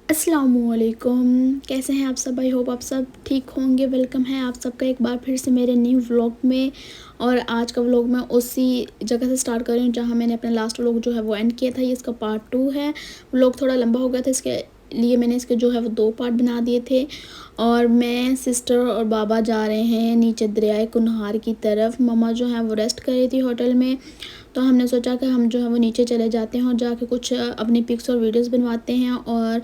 अस्सलामुअलैकुम। कैसे हैं आप सब? आई होप आप सब ठीक होंगे। वेलकम है आप सबका एक बार फिर से मेरे न्यू व्लॉग में। और आज का व्लॉग मैं उसी जगह से स्टार्ट कर रही हूँ जहाँ मैंने अपना लास्ट व्लॉग जो है वो एंड किया था। ये इसका पार्ट 2 है। व्लॉग थोड़ा लंबा हो गया था, इसके लिए मैंने इसके जो है वो 2 पार्ट बना दिए थे। और मैं, सिस्टर और बाबा जा रहे हैं नीचे दरियाए कुनहार की तरफ। मम्मा जो है वो रेस्ट कर रही थी होटल में, तो हमने सोचा कि हम जो है वो नीचे चले जाते हैं और जाके कुछ अपनी पिक्स और वीडियोस बनवाते हैं और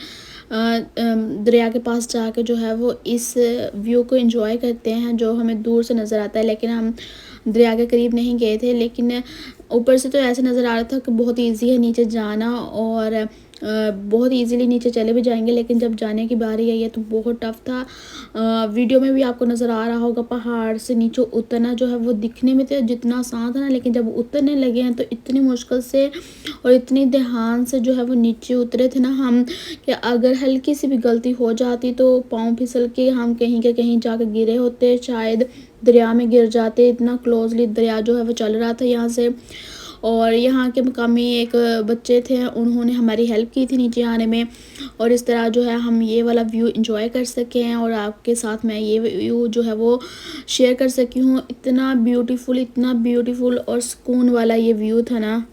दरिया के पास जाके जो है वो इस व्यू को एंजॉय करते हैं जो हमें दूर से नज़र आता है। लेकिन हम दरिया के करीब नहीं गए थे, लेकिन ऊपर से तो ऐसे नज़र आ रहा था कि बहुत इजी है नीचे जाना और बहुत इजीली नीचे चले भी जाएंगे। लेकिन जब जाने की बारी आई है तो बहुत टफ था। वीडियो में भी आपको नज़र आ रहा होगा, पहाड़ से नीचे उतरना जो है वो दिखने में तो जितना आसान था ना, लेकिन जब उतरने लगे हैं तो इतनी मुश्किल से और इतनी ध्यान से जो है वो नीचे उतरे थे ना हम, कि अगर हल्की सी भी गलती हो जाती तो पाँव फिसल के हम कहीं के कहीं जाकर गिरे होते, शायद दरिया में गिर जाते। इतना क्लोजली दरिया जो है वो चल रहा था यहाँ से। और यहाँ के मकामी एक बच्चे थे, उन्होंने हमारी हेल्प की थी नीचे आने में। और इस तरह जो है हम ये वाला व्यू एंजॉय कर सके हैं और आपके साथ मैं ये व्यू जो है वो शेयर कर सकी हूँ। इतना ब्यूटीफुल और सुकून वाला ये व्यू था ना।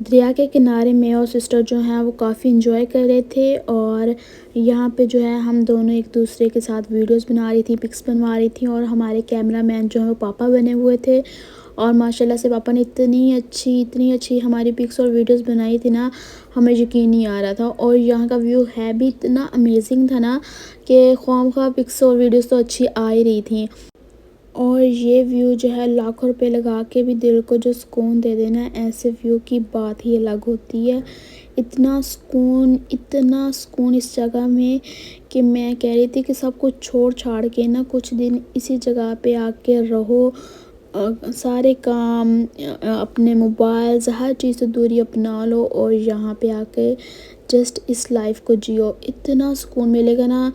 दरिया के किनारे मैं और सिस्टर जो हैं वो काफ़ी इंजॉय कर रहे थे। और यहाँ पे जो है हम दोनों एक दूसरे के साथ वीडियोस बना रही थी, पिक्स बनवा रही थी। और हमारे कैमरामैन जो है वो पापा बने हुए थे। और माशाल्लाह से पापा ने इतनी अच्छी हमारी पिक्स और वीडियोस बनाई थी ना, हमें यकीन नहीं आ रहा था। और यहाँ का व्यू है भी इतना अमेजिंग था ना कि ख्वामख्वाह पिक्स और वीडियोस तो अच्छी आ ही रही थी। और ये व्यू जो है लाखों रुपए लगा के भी दिल को जो सुकून दे देना, ऐसे व्यू की बात ही अलग होती है। इतना सुकून इस जगह में कि मैं कह रही थी कि सब कुछ छोड़ छाड़ के ना कुछ दिन इसी जगह पे आके रहो। सारे काम, अपने मोबाइल से हर चीज़ से दूरी अपना लो और यहाँ पे आके जस्ट इस लाइफ को जियो। इतना सुकून मिलेगा ना,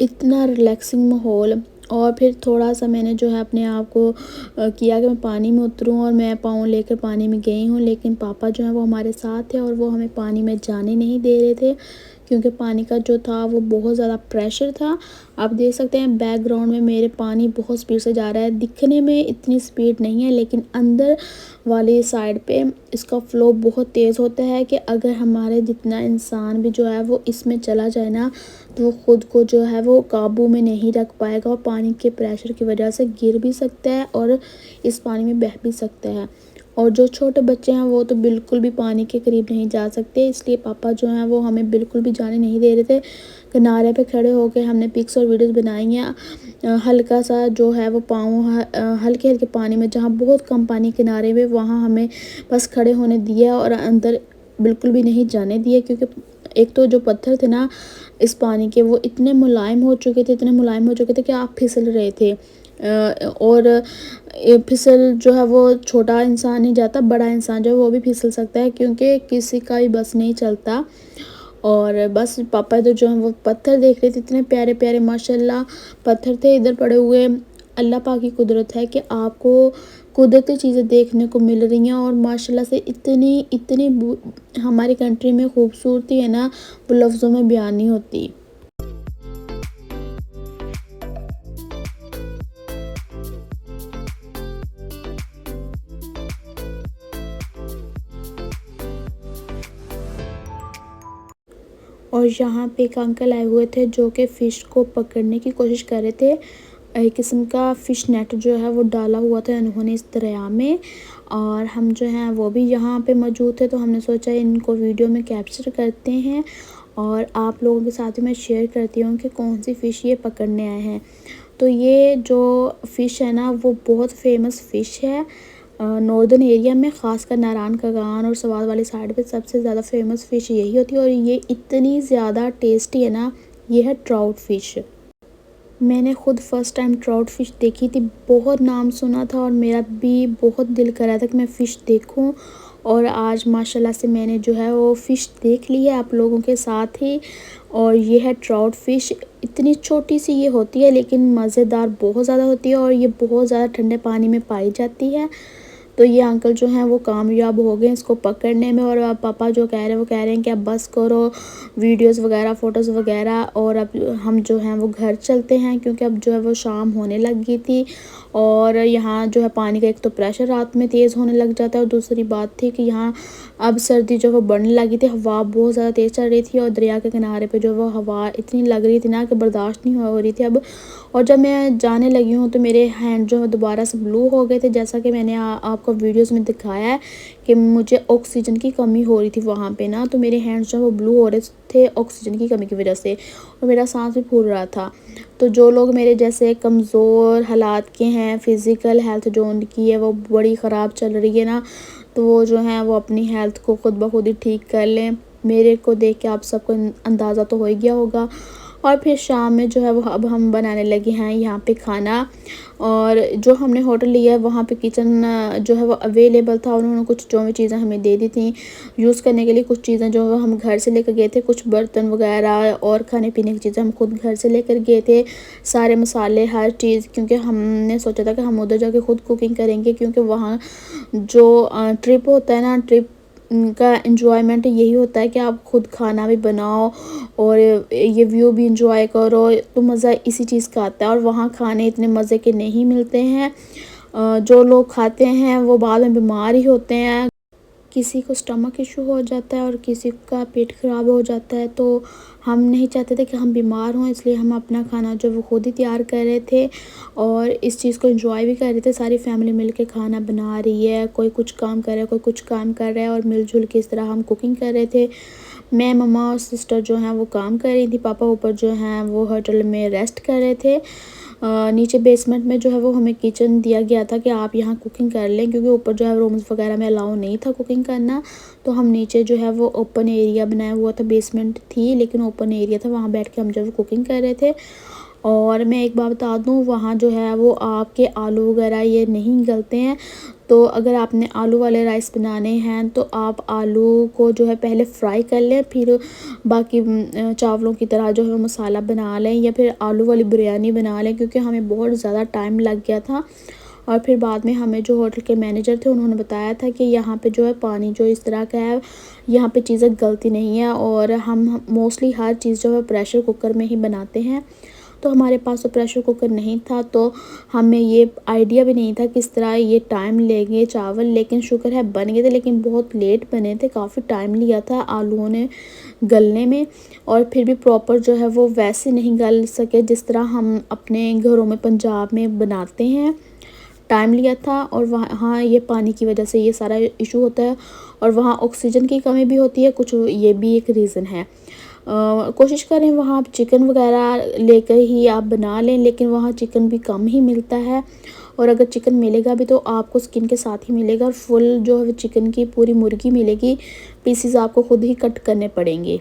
इतना रिलैक्सिंग माहौल। और फिर थोड़ा सा मैंने जो है अपने आप को किया कि मैं पानी में उतरूं और मैं पाँव लेकर पानी में गई हूँ। लेकिन पापा जो है वो हमारे साथ थे और वो हमें पानी में जाने नहीं दे रहे थे, क्योंकि पानी का जो था वो बहुत ज़्यादा प्रेशर था। आप देख सकते हैं बैकग्राउंड में मेरे पानी बहुत स्पीड से जा रहा है। दिखने में इतनी स्पीड नहीं है, लेकिन अंदर वाली साइड पे इसका फ़्लो बहुत तेज़ होता है कि अगर हमारे जितना इंसान भी जो है वो इसमें चला जाए ना, तो वो ख़ुद को जो है वो काबू में नहीं रख पाएगा और पानी के प्रेशर की वजह से गिर भी सकता है और इस पानी में बह भी सकता है। और जो छोटे बच्चे हैं वो तो बिल्कुल भी पानी के करीब नहीं जा सकते, इसलिए पापा जो हैं वो हमें बिल्कुल भी जाने नहीं दे रहे थे। किनारे पे खड़े होकर हमने पिक्स और वीडियोस बनाई हैं। हल्का सा जो है वो पाँव हल्के हल्के पानी में, जहाँ बहुत कम पानी किनारे में, वहाँ हमें बस खड़े होने दिया और अंदर बिल्कुल भी नहीं जाने दिया। क्योंकि एक तो जो पत्थर थे ना इस पानी के, वो इतने मुलायम हो चुके थे कि आप फिसल रहे थे। और ये फिसल जो है वो छोटा इंसान नहीं जाता, बड़ा इंसान जो है वो भी फिसल सकता है, क्योंकि किसी का भी बस नहीं चलता। और बस पापा तो जो है वो पत्थर देख रहे थे, इतने प्यारे प्यारे माशाल्लाह पत्थर थे इधर पड़े हुए। अल्लाह पाक की कुदरत है कि आपको कुदरती चीज़ें देखने को मिल रही हैं। और माशाल्लाह से इतनी इतनी हमारी कंट्री में खूबसूरती है ना, वो लफ्ज़ों में बयान नहीं होती। और यहाँ पे एक अंकल आए हुए थे जो कि फ़िश को पकड़ने की कोशिश कर रहे थे। एक किस्म का फ़िश नेट जो है वो डाला हुआ था उन्होंने इस दरिया में। और हम जो हैं वो भी यहाँ पे मौजूद थे, तो हमने सोचा इनको वीडियो में कैप्चर करते हैं और आप लोगों के साथ ही मैं शेयर करती हूँ कि कौन सी फ़िश ये पकड़ने आए हैं। तो ये जो फ़िश है ना वो बहुत फेमस फ़िश है नॉर्दर्न एरिया में, ख़ासकर नारायण कगान और सवाल वाली साइड पे सबसे ज़्यादा फेमस फ़िश यही होती है। और ये इतनी ज़्यादा टेस्टी है ना, ये है ट्राउट फ़िश। मैंने खुद फ़र्स्ट टाइम ट्राउट फ़िश देखी थी, बहुत नाम सुना था और मेरा भी बहुत दिल कर रहा था कि मैं फ़िश देखूं। और आज माशाल्लाह से मैंने जो है वो फ़िश देख ली है आप लोगों के साथ ही। और ये है ट्राउट फ़िश, इतनी छोटी सी ये होती है लेकिन मज़ेदार बहुत ज़्यादा होती है और ये बहुत ज़्यादा ठंडे पानी में पाई जाती है। तो ये अंकल जो हैं वो कामयाब हो गए इसको पकड़ने में। और अब पापा जो कह रहे हैं वो कह रहे हैं कि अब बस करो वीडियोस वगैरह फ़ोटोज़ वगैरह, और अब हम जो हैं वो घर चलते हैं क्योंकि अब जो है वो शाम होने लग गई थी। और यहाँ जो है पानी का एक तो प्रेशर रात में तेज़ होने लग जाता है और दूसरी बात थी कि यहाँ अब सर्दी जो वो बढ़ने लगी थी, हवा बहुत ज़्यादा तेज़ चल रही थी और दरिया के किनारे पे जो वो हवा इतनी लग रही थी ना कि बर्दाश्त नहीं हो रही थी अब। और जब मैं जाने लगी हूँ तो मेरे हैंड जो है दोबारा से ब्लू हो गए थे, जैसा कि मैंने आपको वीडियोस में दिखाया है कि मुझे ऑक्सीजन की कमी हो रही थी वहाँ पे ना, तो मेरे हैंड्स जो है वो ब्लू हो रहे थे ऑक्सीजन की कमी की वजह से, और मेरा सांस भी फूल रहा था। तो जो लोग मेरे जैसे कमज़ोर हालात के हैं, फ़िज़िकल हेल्थ जो उनकी है वो बड़ी ख़राब चल रही है ना, तो वो जो हैं वो अपनी हेल्थ को खुद ब खुद ही ठीक कर लें। मेरे को देख के आप सबको अंदाज़ा तो हो ही गया होगा। और फिर शाम में जो है वो अब हम बनाने लगे हैं यहाँ पे खाना। और जो हमने होटल लिया है वहाँ पे किचन जो है वो अवेलेबल था, उन्होंने कुछ जो भी चीज़ें हमें दे दी थी यूज़ करने के लिए। कुछ चीज़ें जो हम घर से लेकर गए थे, कुछ बर्तन वगैरह और खाने पीने की चीज़ें हम खुद घर से लेकर गए थे, सारे मसाले हर चीज़, क्योंकि हमने सोचा था कि हम उधर जाके खुद कुकिंग करेंगे क्योंकि वहाँ जो ट्रिप होता है ना, ट्रिप का एन्जॉयमेंट यही होता है कि आप खुद खाना भी बनाओ और ये व्यू भी इंजॉय करो, तो मज़ा इसी चीज़ का आता है। और वहाँ खाने इतने मज़े के नहीं मिलते हैं, जो लोग खाते हैं वो बाद में बीमार ही होते हैं। किसी को स्टमक इशू हो जाता है और किसी का पेट ख़राब हो जाता है, तो हम नहीं चाहते थे कि हम बीमार हों, इसलिए हम अपना खाना जो वो खुद ही तैयार कर रहे थे और इस चीज़ को एंजॉय भी कर रहे थे। सारी फैमिली मिलके खाना बना रही है, कोई कुछ काम कर रहा है, कोई कुछ काम कर रहा है और मिलजुल के इस तरह हम कुकिंग कर रहे थे। मैं, मम्मा और सिस्टर जो हैं वो काम कर रही थी, पापा ऊपर जो हैं वो होटल में रेस्ट कर रहे थे। नीचे बेसमेंट में जो है वो हमें किचन दिया गया था कि आप यहाँ कुकिंग कर लें, क्योंकि ऊपर जो है रूम्स वगैरह में अलाउ नहीं था कुकिंग करना। तो हम नीचे जो है वो ओपन एरिया बनाया हुआ था, बेसमेंट थी लेकिन ओपन एरिया था, वहाँ बैठ के हम जो है कुकिंग कर रहे थे। और मैं एक बात बता दूँ, वहाँ जो है वो आपके आलू वगैरह ये नहीं गलते हैं। तो अगर आपने आलू वाले राइस बनाने हैं तो आप आलू को जो है पहले फ्राई कर लें, फिर बाकी चावलों की तरह जो है मसाला बना लें या फिर आलू वाली बिरयानी बना लें, क्योंकि हमें बहुत ज़्यादा टाइम लग गया था। और फिर बाद में हमें जो होटल के मैनेजर थे उन्होंने बताया था कि यहाँ पे जो है पानी जो इस तरह का है, यहाँ पे चीज़ें गलती नहीं है और हम मोस्टली हर चीज़ जो है प्रेशर कुकर में ही बनाते हैं। तो हमारे पास तो प्रेशर कुकर नहीं था, तो हमें ये आइडिया भी नहीं था किस तरह ये टाइम लेंगे चावल, लेकिन शुक्र है बन गए थे, लेकिन बहुत लेट बने थे, काफ़ी टाइम लिया था आलूओं ने गलने में। और फिर भी प्रॉपर जो है वो वैसे नहीं गल सके जिस तरह हम अपने घरों में पंजाब में बनाते हैं, टाइम लिया था। और वहाँ ये पानी की वजह से ये सारा इशू होता है और वहाँ ऑक्सीजन की कमी भी होती है, कुछ ये भी एक रीज़न है। कोशिश करें वहाँ आप चिकन वगैरह लेकर ही आप बना लें, लेकिन वहाँ चिकन भी कम ही मिलता है और अगर चिकन मिलेगा भी तो आपको स्किन के साथ ही मिलेगा और फुल जो है चिकन की पूरी मुर्गी मिलेगी, पीसीज आपको खुद ही कट करने पड़ेंगे।